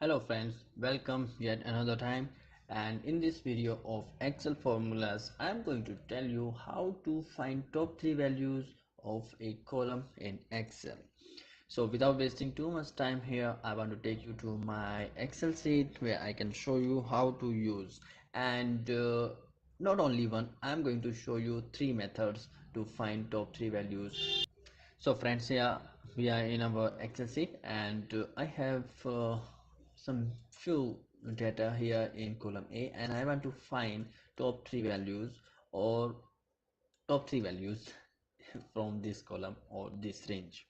Hello friends, welcome yet another time, and in this video of Excel formulas I am going to tell you how to find top 3 values of a column in Excel. So without wasting too much time here, I want to take you to my Excel sheet where I can show you how to use, and not only one, I am going to show you 3 methods to find top 3 values. So friends, here we are in our Excel sheet, and I have some few data here in column A, and I want to find top 3 values or top 3 values from this column or this range.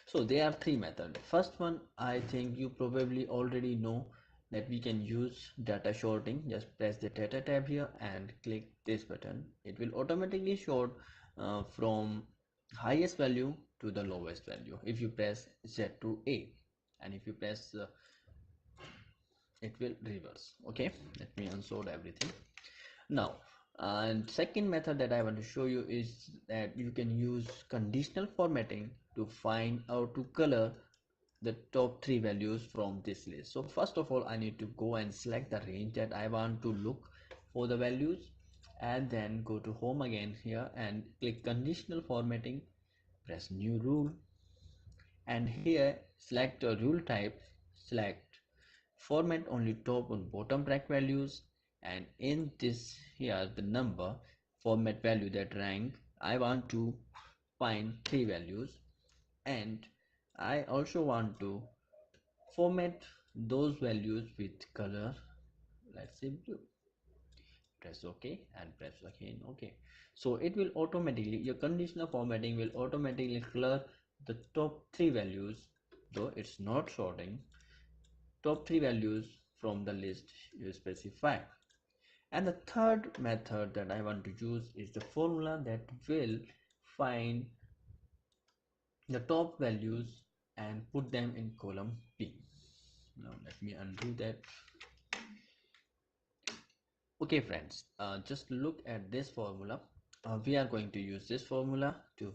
So there are 3 methods. First one, I think you probably already know, that we can use data sorting. Just press the data tab here and click this button. It will automatically sort from highest value to the lowest value if you press Z to A, and if you press it will reverse. Okay, let me unsort everything now. And second method that I want to show you is that you can use conditional formatting to find how to color the top 3 values from this list. So first of all, I need to go and select the range that I want to look for the values, and then go to home again here and click conditional formatting, press new rule, and here select a rule type, select format only top and bottom track values, and in this here the number format value, that rank I want to find 3 values, and I also want to format those values with color, let's say blue. Press OK and press again OK. So it will automatically, your conditional formatting will automatically color the top 3 values, though it's not sorting, top 3 values from the list you specify. And the third method that I want to use is the formula that will find the top values and put them in column P. Now let me undo that. Okay friends, just look at this formula. We are going to use this formula to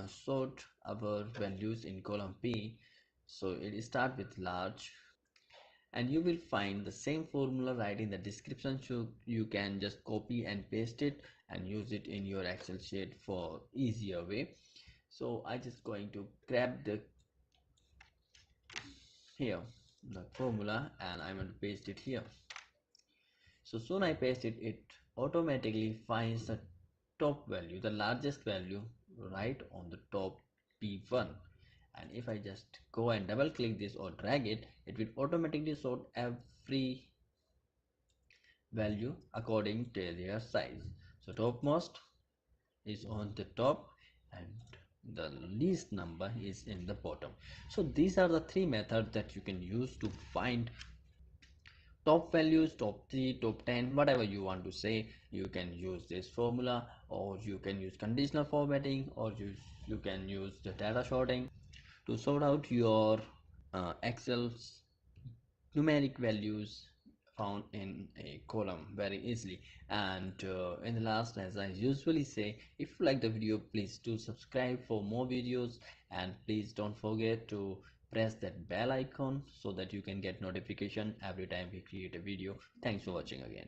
sort our values in column P. So it start with large, and you will find the same formula right in the description, so you can just copy and paste it and use it in your Excel sheet for easier way. So I just going to grab the here the formula, and I'm going to paste it here. So soon I paste it, it automatically finds the top value, the largest value right on the top P1. And if I just go and double click this or drag it, it will automatically sort every value according to their size. So topmost is on the top and the least number is in the bottom. So these are the 3 methods that you can use to find top values, top 3, top 10, whatever you want to say. You can use this formula, or you can use conditional formatting, or you can use the data sorting to sort out your Excel's numeric values found in a column very easily. And in the last, as I usually say, if you like the video, please do subscribe for more videos, and please don't forget to press that bell icon so that you can get notification every time we create a video. Thanks for watching again.